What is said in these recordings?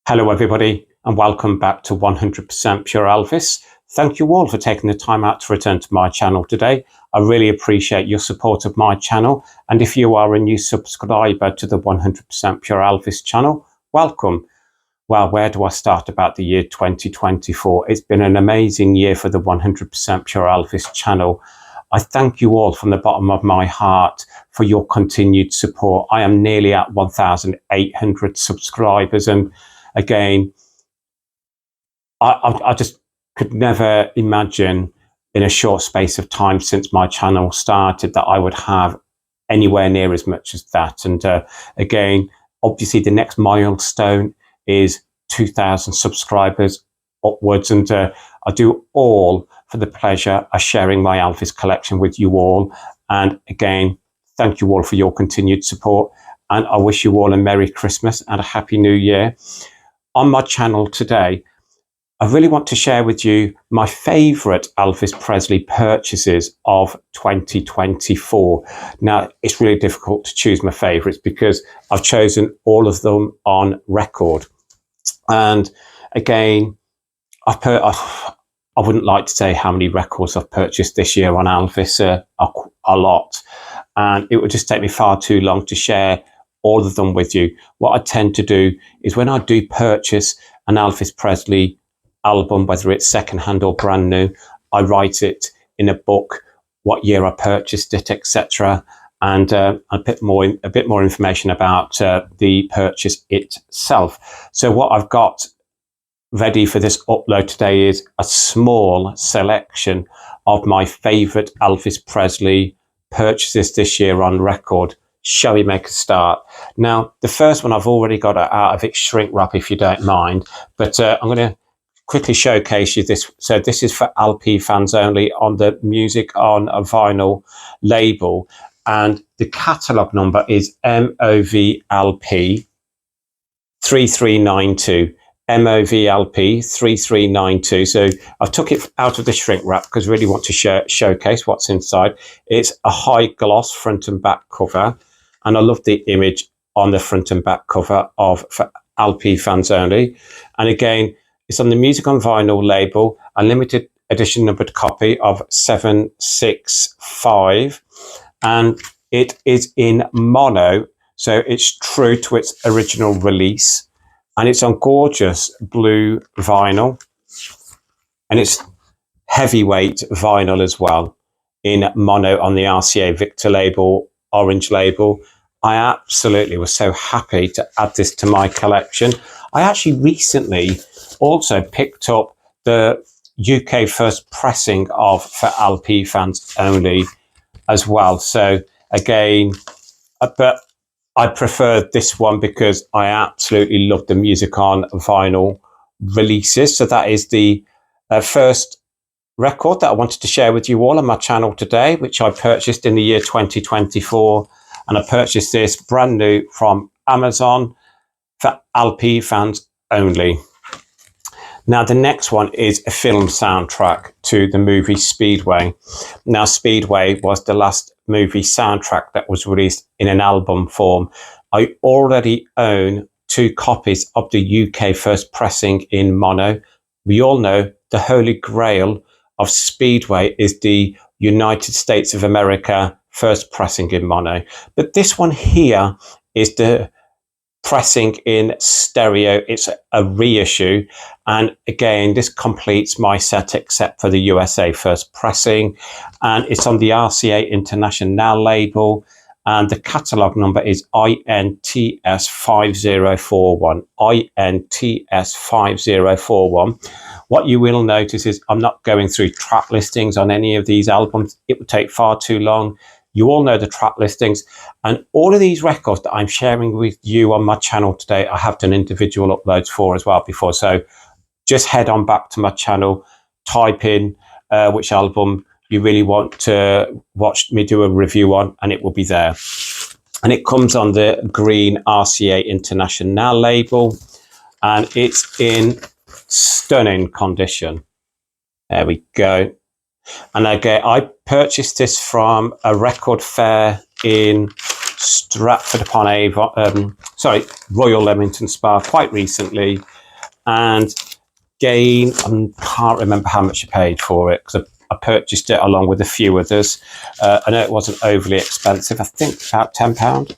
Hello everybody and welcome back to 100% Pure Elvis. Thank you all for taking the time out to return to my channel today. I really appreciate your support of my channel, and if you are a new subscriber to the 100% Pure Elvis channel, welcome. Well, where do I start about the year 2024? It's been an amazing year for the 100% Pure Elvis channel. I thank you all from the bottom of my heart for your continued support. I am nearly at 1,800 subscribers, and again, I just could never imagine in a short space of time since my channel started that I would have anywhere near as much as that. And again, obviously the next milestone is 2,000 subscribers upwards, and I do all for the pleasure of sharing my Elvis collection with you all. And again, thank you all for your continued support, and I wish you all a Merry Christmas and a Happy New Year. On my channel today, I really want to share with you my favourite Elvis Presley purchases of 2024. Now, it's really difficult to choose my favourites because I've chosen all of them on record. And again, I wouldn't like to say how many records I've purchased this year on Elvis, a lot. And it would just take me far too long to share all of them with you. What I tend to do is when I do purchase an Elvis Presley album, whether it's secondhand or brand new, I write it in a book, what year I purchased it, etc. And a bit more information about the purchase itself. So what I've got ready for this upload today is a small selection of my favorite Elvis Presley purchases this year on record. Shall we make a start? Now, the first one I've already got out of its shrink wrap, if you don't mind, but I'm going to quickly showcase you this. So this is for LP fans only on the Music on a Vinyl label, and the catalogue number is MOVLP 3392. MOVLP 3392. So I took it out of the shrink wrap because I really want to showcase what's inside. It's a high gloss front and back cover, and I love the image on the front and back cover of for LP fans only. And again, it's on the Music on Vinyl label, a limited edition numbered copy of 765, and it is in mono, so it's true to its original release, and it's on gorgeous blue vinyl, and it's heavyweight vinyl as well, in mono on the RCA Victor label, orange label. I absolutely was so happy to add this to my collection. I actually recently also picked up the UK first pressing of For LP Fans Only as well. So again, but I prefer this one because I absolutely love the Music on Vinyl releases. So that is the first record that I wanted to share with you all on my channel today, which I purchased in the year 2024. And I purchased this brand new from Amazon for LP fans only. Now, the next one is a film soundtrack to the movie Speedway. Now, Speedway was the last movie soundtrack that was released in an album form. I already own 2 copies of the UK first pressing in mono. We all know the holy grail of Speedway is the United States of America first pressing in mono. But this one here is the pressing in stereo. It's a reissue, and again, this completes my set except for the USA first pressing, and it's on the RCA International label, and the catalogue number is INTS 5041. INTS 5041. What you will notice is I'm not going through track listings on any of these albums. It would take far too long. You all know the track listings, and all of these records that I'm sharing with you on my channel today, I have done individual uploads for as well before. So just head on back to my channel, type in which album you really want to watch me do a review on, and it will be there. And it comes on the green RCA International label, and it's in stunning condition. There we go. And again, I purchased this from a record fair in Stratford upon Avon, Royal Leamington Spa quite recently. And again, I can't remember how much I paid for it because I purchased it along with a few others. I know it wasn't overly expensive. I think about £10.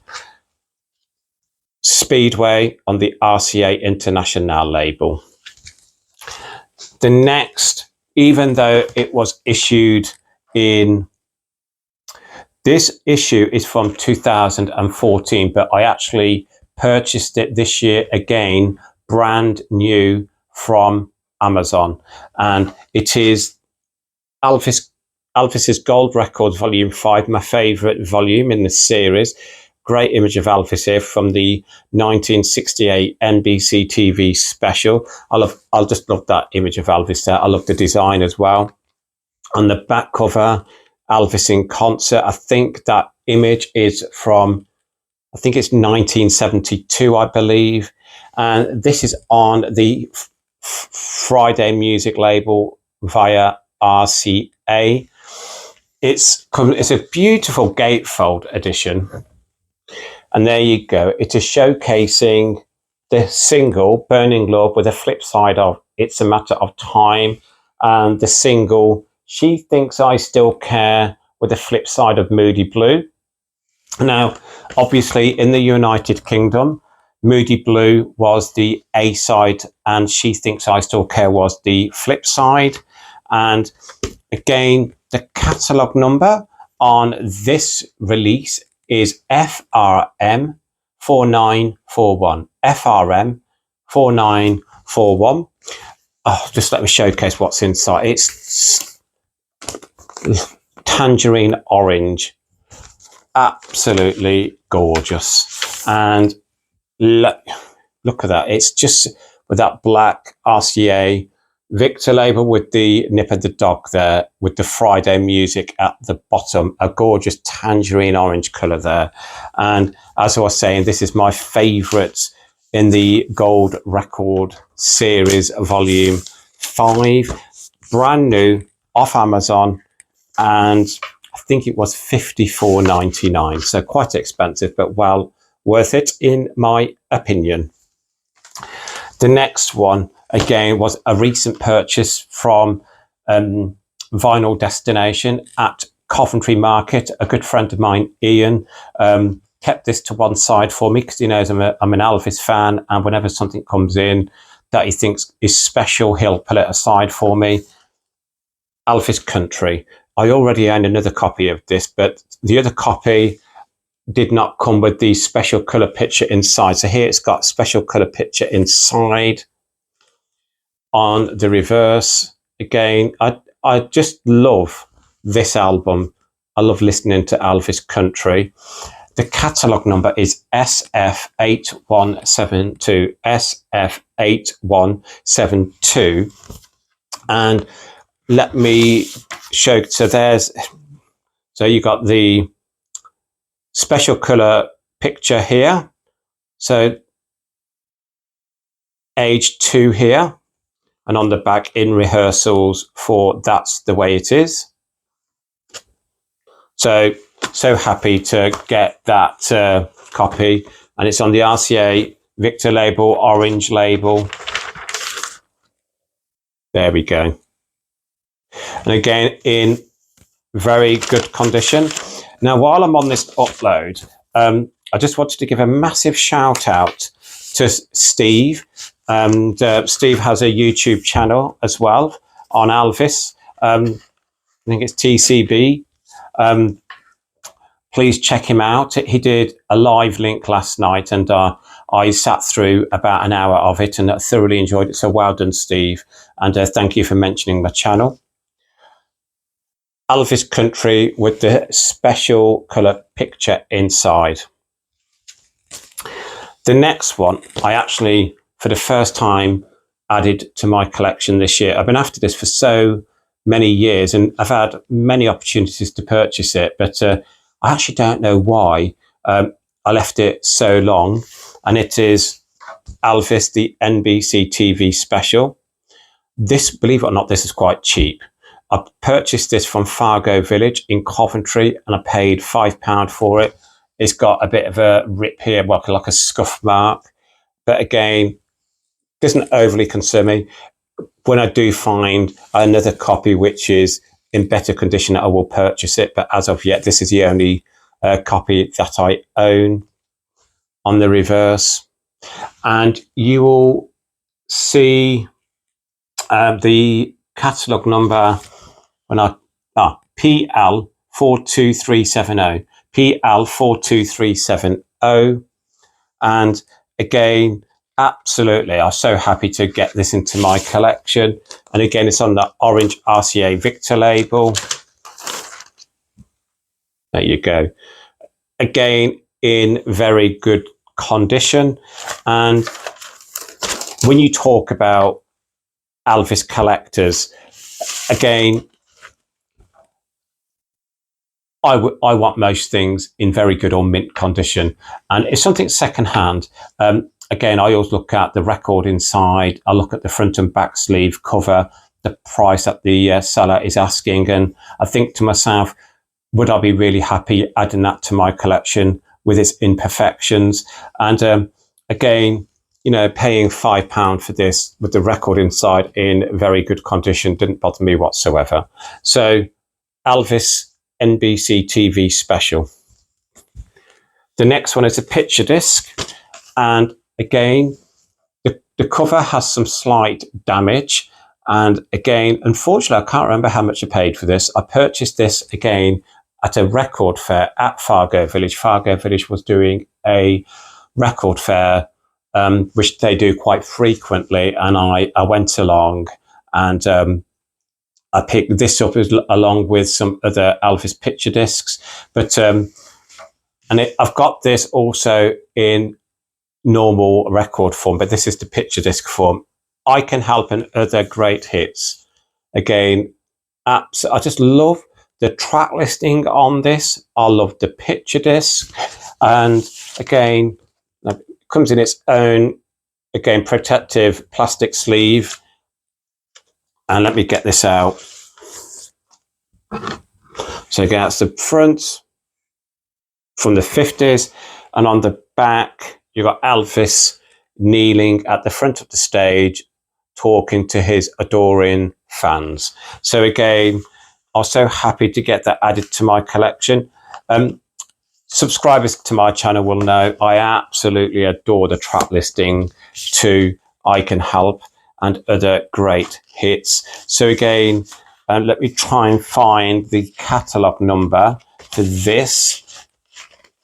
Speedway on the RCA International label. The next, even though it was issued in, this issue is from 2014, but I actually purchased it this year again, brand new from Amazon. And it is Elvis's Gold Records Volume 5, my favourite volume in the series. Great image of Elvis here from the 1968 NBC TV special. I'll just love that image of Elvis there. I love the design as well. On the back cover, Elvis in concert. I think that image is from, I think it's 1972, I believe. And this is on the Friday music label via RCA. It's a beautiful gatefold edition. And there you go. It is showcasing the single Burning Love with a flip side of It's a Matter of Time, and the single She Thinks I Still Care with a flip side of Moody Blue. Now, obviously in the United Kingdom, Moody Blue was the A side and She Thinks I Still Care was the flip side. And again, the catalogue number on this release is FRM 4941. FRM 4941. Oh, just let me showcase what's inside. It's tangerine orange. Absolutely gorgeous. And look at that. It's just with that black RCA Victor label with the nip of the dog there, with the Friday music at the bottom, a gorgeous tangerine orange colour there. And as I was saying, this is my favourite in the Gold Record series, volume 5, brand new off Amazon, and I think it was $54.99, so quite expensive, but well worth it in my opinion. The next one, again, was a recent purchase from Vinyl Destination at Coventry Market. A good friend of mine, Ian, kept this to one side for me because he knows I'm an Elvis fan, and whenever something comes in that he thinks is special, he'll pull it aside for me. Elvis Country. I already own another copy of this, but the other copy did not come with the special colour picture inside. So here it's got special colour picture inside. On the reverse, again, I just love this album. I love listening to Elvis Country. The catalogue number is SF8172. SF8172. And let me show. So you got the special colour picture here. So age 2 here. And on the back, in rehearsals for That's the Way It Is. So happy to get that copy. And it's on the RCA Victor label, orange label. There we go. And again, in very good condition. Now, while I'm on this upload, I just wanted to give a massive shout out to Steve. And Steve has a YouTube channel as well on Elvis. I think it's TCB. Please check him out. He did a live link last night, and I sat through about an hour of it and thoroughly enjoyed it. So well done, Steve. And thank you for mentioning my channel. Elvis Country with the special colour picture inside. The next one, I actually, for the first time, added to my collection this year. I've been after this for so many years, and I've had many opportunities to purchase it, but I actually don't know why I left it so long. And it is Elvis, the NBC TV Special. This, believe it or not, this is quite cheap. I purchased this from Fargo Village in Coventry, and I paid £5 for it. It's got a bit of a rip here, well, like a scuff mark. But again, doesn't overly concern me. When I do find another copy which is in better condition, I will purchase it. But as of yet, this is the only copy that I own. On the reverse, and you will see the catalogue number when I PL 42370, PL 42370, and again, absolutely, I'm so happy to get this into my collection. And again, it's on the orange RCA Victor label. There you go. Again, in very good condition. And when you talk about Elvis collectors, again, I want most things in very good or mint condition. And if something's secondhand, again, I always look at the record inside. I look at the front and back sleeve cover, the price that the seller is asking. And I think to myself, would I be really happy adding that to my collection with its imperfections? And again, you know, paying £5 for this with the record inside in very good condition didn't bother me whatsoever. So Elvis NBC TV Special. The next one is a picture disc. And again, the cover has some slight damage. And again, unfortunately, I can't remember how much I paid for this. I purchased this again at a record fair at Fargo Village. Fargo Village was doing a record fair, which they do quite frequently. And I went along and I picked this up along with some other Elvis picture discs. But I've got this also in normal record form, but this is the picture disc form. I Can Help and Other Great Hits. Again, I just love the track listing on this. I love the picture disc. And again, it comes in its own, again, protective plastic sleeve. And let me get this out. So again, that's the front from the 50s. And on the back, you've got Elvis kneeling at the front of the stage, talking to his adoring fans. So again, I was so happy to get that added to my collection. Subscribers to my channel will know I absolutely adore the track listing to I Can Help and Other Great Hits. So again, let me try and find the catalogue number for this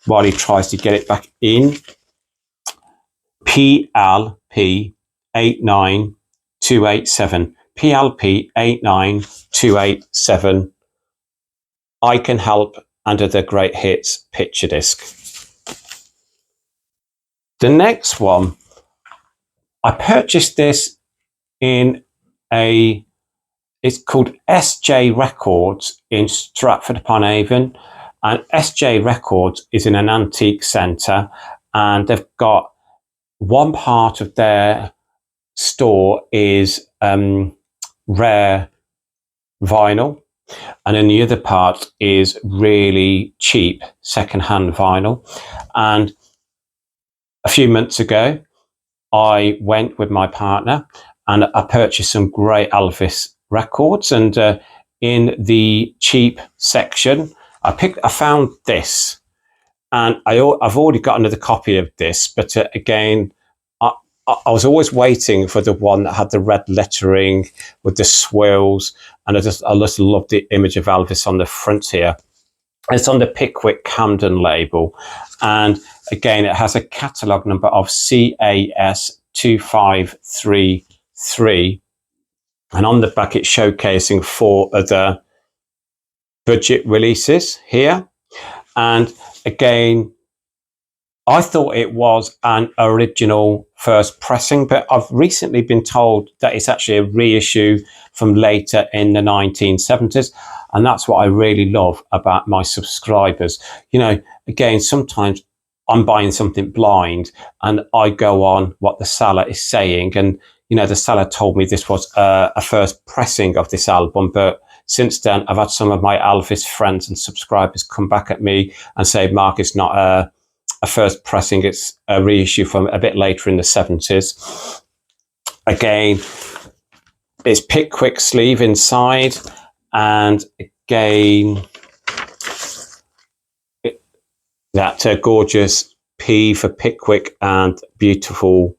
while he tries to get it back in. PLP 89287. PLP 89287. I Can Help and Other Great Hits picture disc. The next one, I purchased this in it's called SJ Records in Stratford upon Avon. And SJ Records is in an antique centre, and they've got one part of their store is rare vinyl, and then the other part is really cheap second-hand vinyl. And a few months ago, I went with my partner and I purchased some great Elvis records. And in the cheap section, I found this, and I've already got another copy of this. But again, I was always waiting for the one that had the red lettering with the swirls, and I just love the image of Elvis on the front here. It's on the Pickwick Camden label, and again, it has a catalogue number of CAS 2533, and on the back, it's showcasing 4 other budget releases here. And again, I thought it was an original first pressing, but I've recently been told that it's actually a reissue from later in the 1970s. And that's what I really love about my subscribers. You know, again, sometimes I'm buying something blind and I go on what the seller is saying. And, you know, the seller told me this was a first pressing of this album, but since then, I've had some of my Elvis friends and subscribers come back at me and say, Mark, it's not a first pressing, it's a reissue from a bit later in the 70s. Again, it's Pickwick sleeve inside, and again, that gorgeous P for Pickwick and beautiful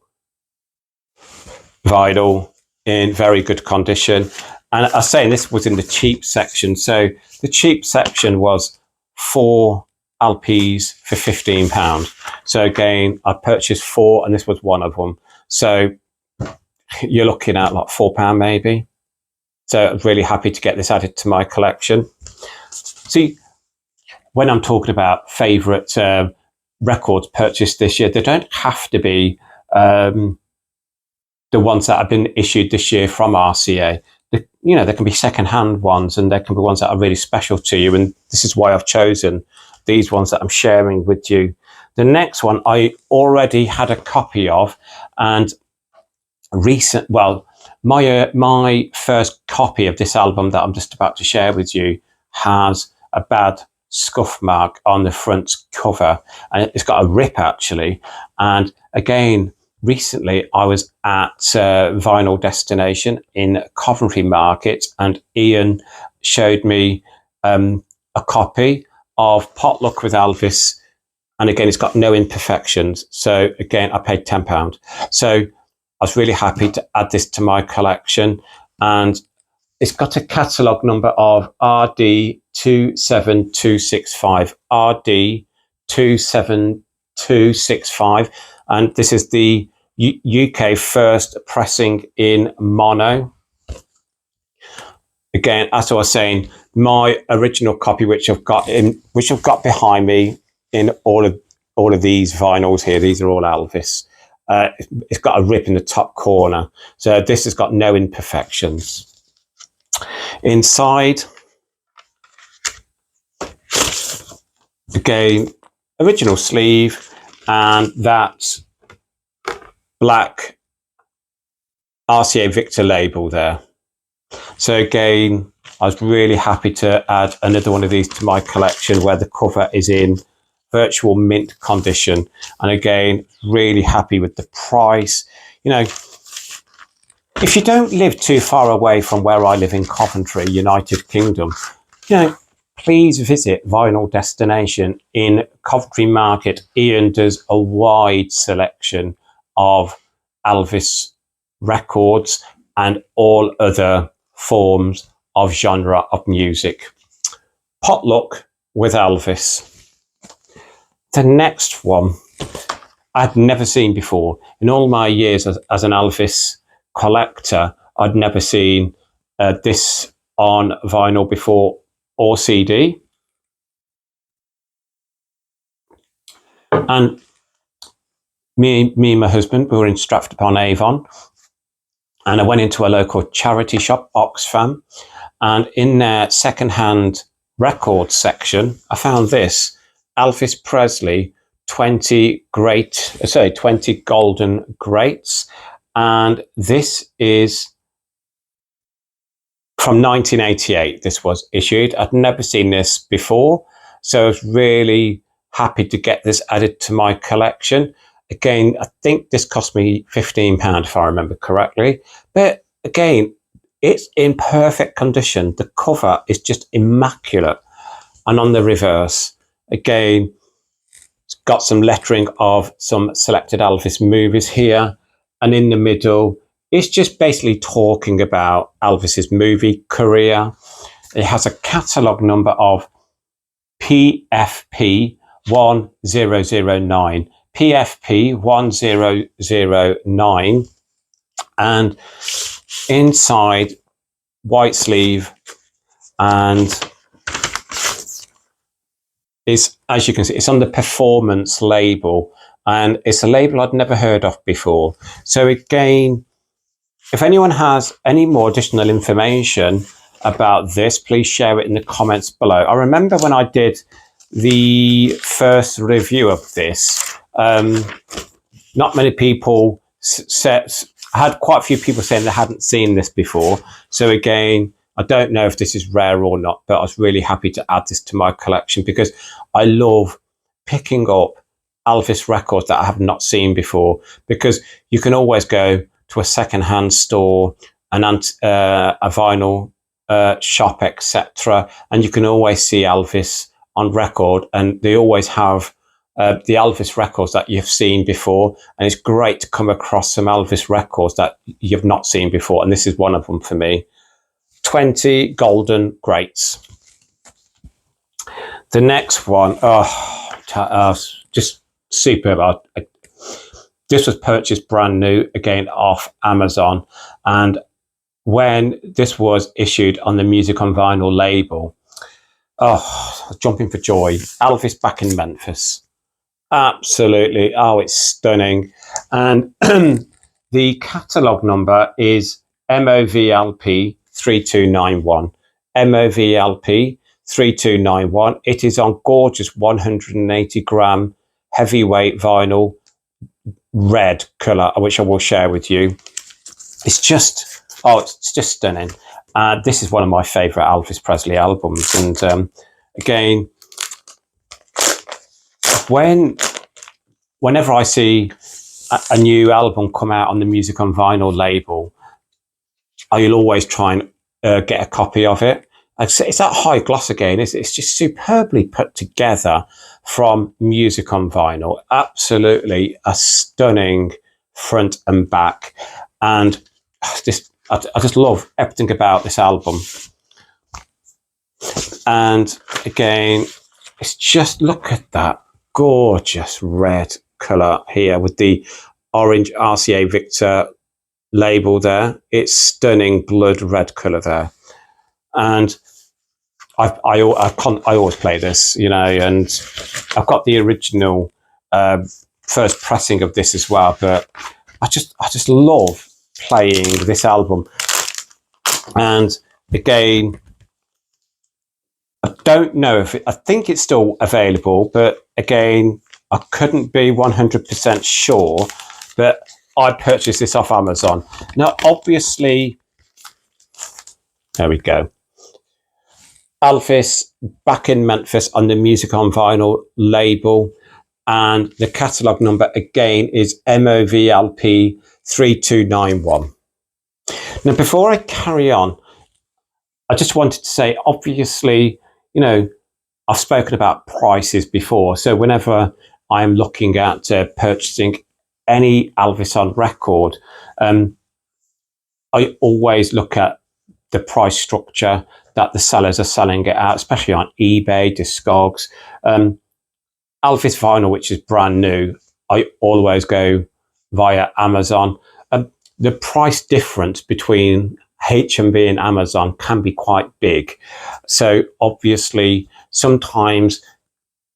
vinyl in very good condition. And I was saying this was in the cheap section. So the cheap section was 4 LPs for £15. So again, I purchased 4 and this was one of them. So you're looking at like £4 maybe. So I'm really happy to get this added to my collection. See, when I'm talking about favourite records purchased this year, they don't have to be the ones that have been issued this year from RCA. There can be second-hand ones, and there can be ones that are really special to you. And this is why I've chosen these ones that I'm sharing with you. The next one I already had a copy of, and my first copy of this album that I'm just about to share with you has a bad scuff mark on the front cover, and it's got a rip actually. And again, recently I was at Vinyl Destination in Coventry Market, and Ian showed me a copy of Potluck with Elvis, and again it's got no imperfections. So again, I paid £10. So I was really happy to add this to my collection, and it's got a catalogue number of RD27265, RD27265, and this is the UK first pressing in mono. Again, as I was saying, my original copy, which I've got behind me in all of these vinyls here, these are all Elvis. It's got a rip in the top corner, so this has got no imperfections. Inside, again, original sleeve, and that black RCA Victor label there. So again, I was really happy to add another one of these to my collection, where the cover is in virtual mint condition. And again, really happy with the price. If you don't live too far away from where I live in Coventry, United Kingdom, please visit Vinyl Destination in Coventry Market. Ian does a wide selection of Elvis records and all other forms of genre of music. Potluck with Elvis. The next one I'd never seen before. In all my years as an Elvis collector, I'd never seen this on vinyl before, or CD. And me and my husband, we were in Stratford-upon-Avon, and I went into a local charity shop, Oxfam, and in their second-hand records section, I found this Elvis Presley 20 golden greats, and this is from 1988. This was issued. I'd never seen this before, so I was really happy to get this added to my collection. Again, I think this cost me £15 if I remember correctly, but again, it's in perfect condition. The cover is just immaculate, and on the reverse, again, it's got some lettering of some selected Elvis movies here, and in the middle, it's just basically talking about Elvis's movie career. It has a catalogue number of PFP 1009. PFP 1009, and inside, white sleeve, and is, as you can see, it's on the performance label, and it's a label I'd never heard of before. So again, if anyone has any more additional information about this, please share it in the comments below. I remember when I did the first review of this, not many people said, I had quite a few people saying they hadn't seen this before. So again, I don't know if this is rare or not, but I was really happy to add this to my collection because I love picking up Elvis records that I have not seen before, because you can always go to a second-hand store, a vinyl shop, etc., and you can always see Elvis on record, and they always have the Elvis records that you've seen before, and it's great to come across some Elvis records that you've not seen before, and this is one of them for me. 20 golden greats. The next one, just superb. This was purchased brand new, again off Amazon, and when this was issued on the Music on Vinyl label, jumping for joy. Elvis back in Memphis. Absolutely. Oh, it's stunning. And the catalogue number is MOVLP 3291. MOVLP 3291. It is on gorgeous 180 gram heavyweight vinyl, red colour, which I will share with you. It's just stunning. This is one of my favourite Elvis Presley albums. And again, whenever I see a new album come out on the Music on Vinyl label, I'll always try and get a copy of it. It's that high gloss again. It's just superbly put together from Music on Vinyl. Absolutely a stunning front and back. And I just love everything about this album. And again, it's just, look at that gorgeous red colour here with the orange RCA Victor label there. It's stunning blood red colour there. And I always play this, you know, and I've got the original first pressing of this as well, but I just love playing this album. And again, I don't know I think it's still available, but again, I couldn't be 100% sure, but I purchased this off Amazon. Now, obviously, there we go. Elvis back in Memphis on the Music on Vinyl label, and the catalogue number again is MOVLP 3291. Now, before I carry on, I just wanted to say, obviously, you know, I've spoken about prices before. So whenever I'm looking at purchasing any Elvis on record, I always look at the price structure that the sellers are selling it at, especially on eBay, Discogs. Elvis vinyl, which is brand new, I always go via Amazon. The price difference between HMV and Amazon can be quite big. So obviously, sometimes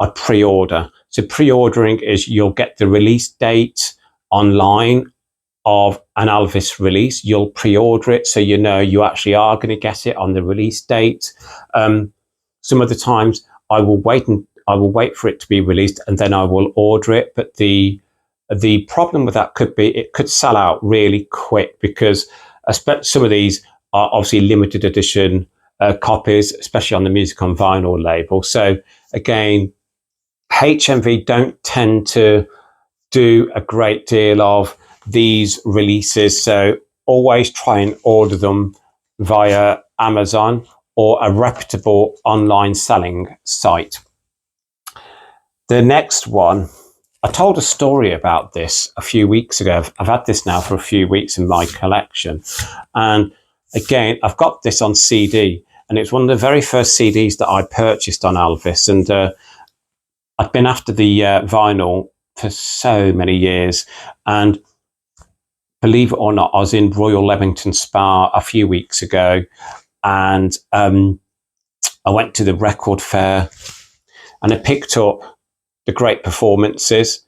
I pre-order. So pre-ordering is you'll get the release date online of an Elvis release. You'll pre-order it, so you know you actually are going to get it on the release date. Some of the times I will wait for it to be released and then I will order it. But the problem with that could be it could sell out really quick, because some of these are obviously limited edition copies, especially on the Music on Vinyl label. So again, HMV don't tend to do a great deal of these releases, so always try and order them via Amazon or a reputable online selling site. The next one, I told a story about this a few weeks ago. I've had this now for a few weeks in my collection, and again, I've got this on CD, and it's one of the very first CDs that I purchased on Elvis, and I've been after the vinyl for so many years, and believe it or not, I was in Royal Leamington Spa a few weeks ago, and I went to the record fair and I picked up the Great Performances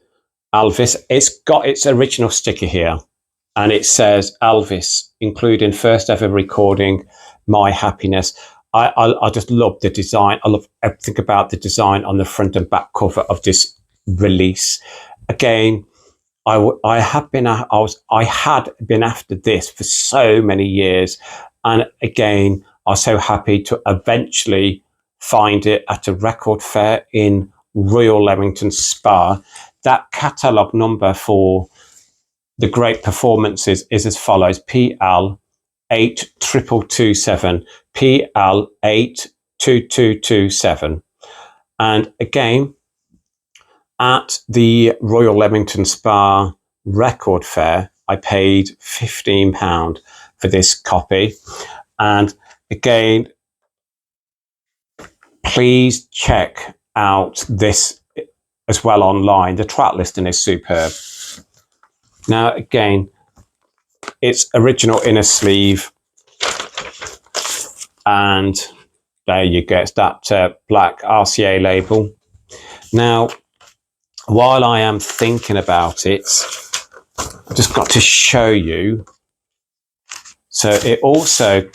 Elvis. It's got its original sticker here, and it says Elvis, including first ever recording, My Happiness. I just love the design. I love everything about the design on the front and back cover of this release. Again, I had been after this for so many years, and again, I was so happy to eventually find it at a record fair in Royal Leamington Spa. That catalogue number for the great performances is as follows: PL 82227, PL 82227. And again, at the Royal Leamington Spa Record Fair, I paid £15 for this copy. And again, please check out this as well online. The track listing is superb. Now, again, it's original inner sleeve, and there you go. It's that black RCA label. Now, while I am thinking about it, I've just got to show you. So it also,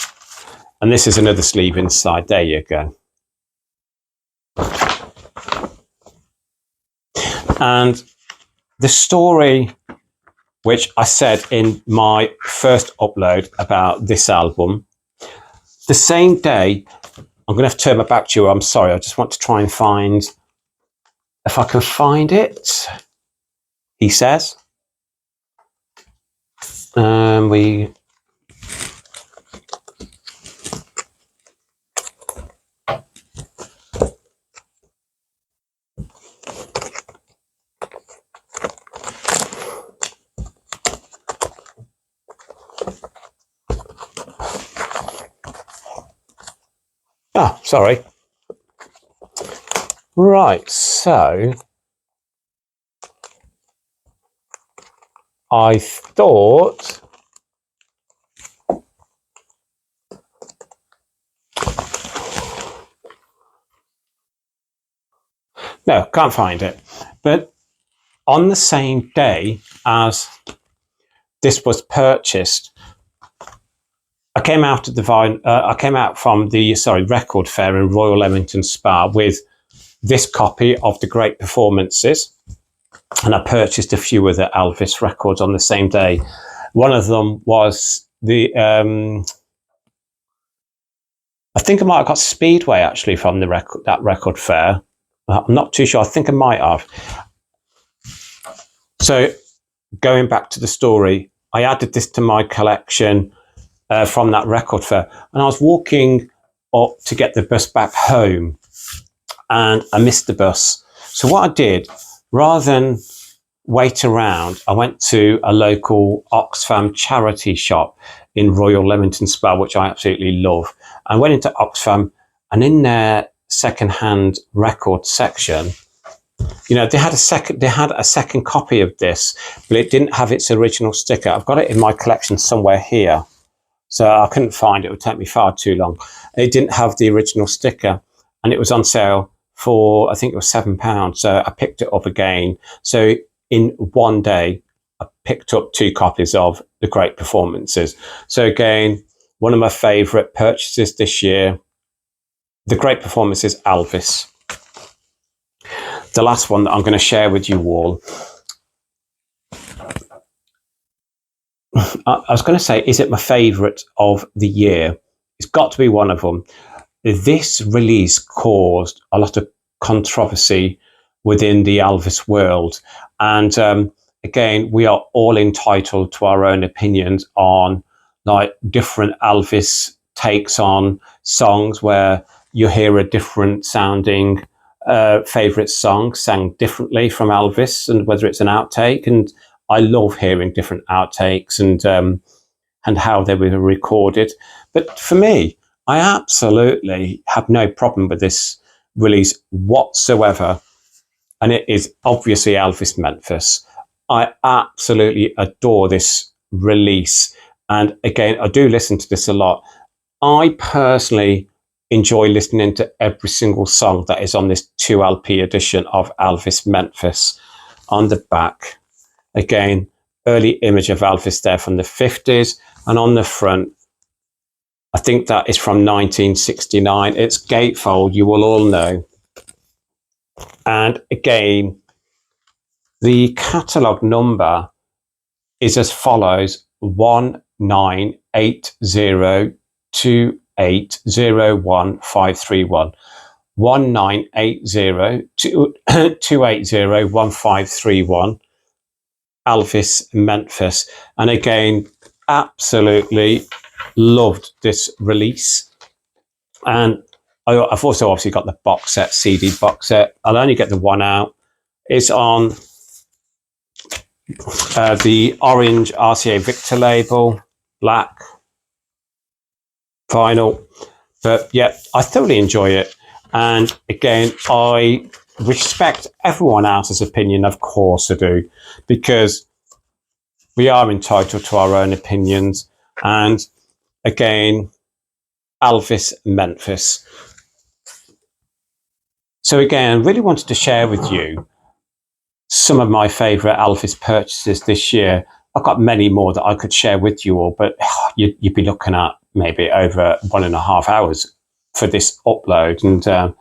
and this is another sleeve inside. There you go. And the story, which I said in my first upload about this album, the same day, I'm going to have to turn my back to you. I'm sorry. I just want to try and find, if I can find it, he says. Sorry. Right, so I thought no, can't find it. But on the same day as this was purchased, I came out of from the record fair in Royal Leamington Spa with this copy of the great performances, and I purchased a few other Elvis records on the same day. One of them was the I think I might have got Speedway actually from that record fair. I'm not too sure. I think I might have. So going back to the story, I added this to my collection from that record fair, and I was walking up to get the bus back home, and I missed the bus. So what I did, rather than wait around, I went to a local Oxfam charity shop in Royal Leamington Spa, which I absolutely love. I went into Oxfam, and in their second-hand record section, you know, they had a second copy of this, but it didn't have its original sticker. I've got it in my collection somewhere here, so I couldn't find it. It would take me far too long. It didn't have the original sticker, and it was on sale for, I think it was £7. So I picked it up again. So in one day, I picked up 2 copies of the great performances. So again, one of my favourite purchases this year, the great performances, Elvis. The last one that I'm going to share with you all, I was going to say, is it my favourite of the year? It's got to be one of them. This release caused a lot of controversy within the Elvis world. And again, we are all entitled to our own opinions on like different Elvis takes on songs, where you hear a different sounding favourite song sang differently from Elvis, and whether it's an outtake. And I love hearing different outtakes and how they were recorded. But for me, I absolutely have no problem with this release whatsoever. And it is obviously Elvis Memphis. I absolutely adore this release. And again, I do listen to this a lot. I personally enjoy listening to every single song that is on this 2LP edition of Elvis Memphis. On the back, again, early image of Elvis there from the 50s. And on the front, I think that is from 1969. It's gatefold, you will all know. And again, the catalogue number is as follows: 198028015531. 198028015531. Elvis Memphis. And again, absolutely loved this release. And I've also obviously got the box set, CD box set. I'll only get the one out. It's on the orange RCA Victor label, black vinyl. But yeah, I thoroughly enjoy it. And again, I respect everyone else's opinion. Of course I do, because we are entitled to our own opinions. And again, Elvis Memphis. So again, I really wanted to share with you some of my favourite Elvis purchases this year. I've got many more that I could share with you all, but you'd be looking at maybe over 1.5 hours for this upload. And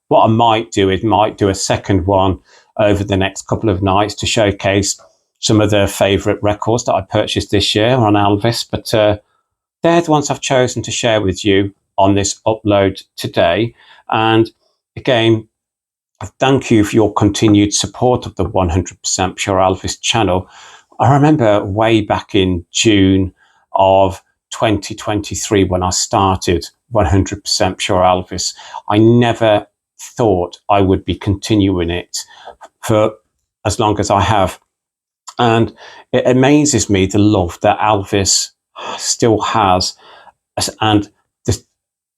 what I might do is a second one over the next couple of nights to showcase some of the favourite records that I purchased this year on Elvis. But they're the ones I've chosen to share with you on this upload today. And again, thank you for your continued support of the 100% Pure Elvis channel. I remember way back in June of 2023 when I started 100% Pure Elvis, I never thought I would be continuing it for as long as I have. And it amazes me the love that Elvis still has, and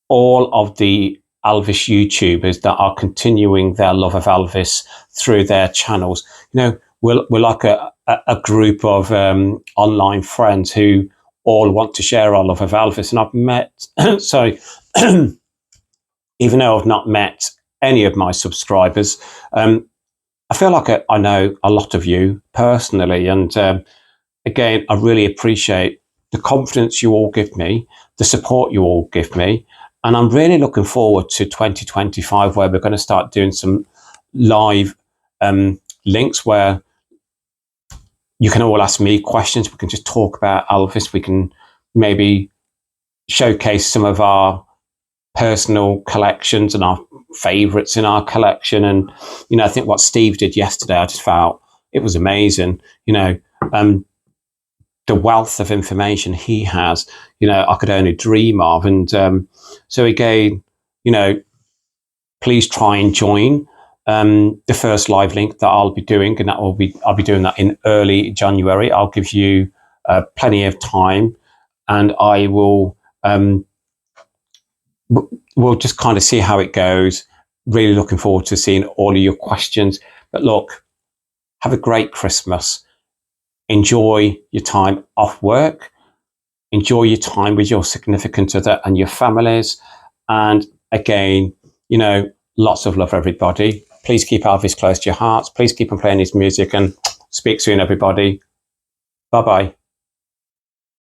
all of the Elvis YouTubers that are continuing their love of Elvis through their channels. You know, we're like a group of online friends who all want to share our love of Elvis. And I've met, so even though I've not met any of my subscribers, I feel like I know a lot of you personally. And again, I really appreciate the confidence you all give me, the support you all give me. And I'm really looking forward to 2025, where we're going to start doing some live links where you can all ask me questions. We can just talk about Elvis. We can maybe showcase some of our personal collections and our favorites in our collection. And, you know, I think what Steve did yesterday, I just felt it was amazing. You know, the wealth of information he has, you know, I could only dream of. And so again, you know, please try and join the first live link that I'll be doing, and I'll be doing that in early January. I'll give you plenty of time, and I will we'll just kind of see how it goes. Really looking forward to seeing all of your questions. But look, have a great Christmas. Enjoy your time off work. Enjoy your time with your significant other and your families. And again, you know, lots of love, everybody. Please keep Elvis close to your hearts. Please keep on playing his music, and speak soon, everybody. Bye-bye.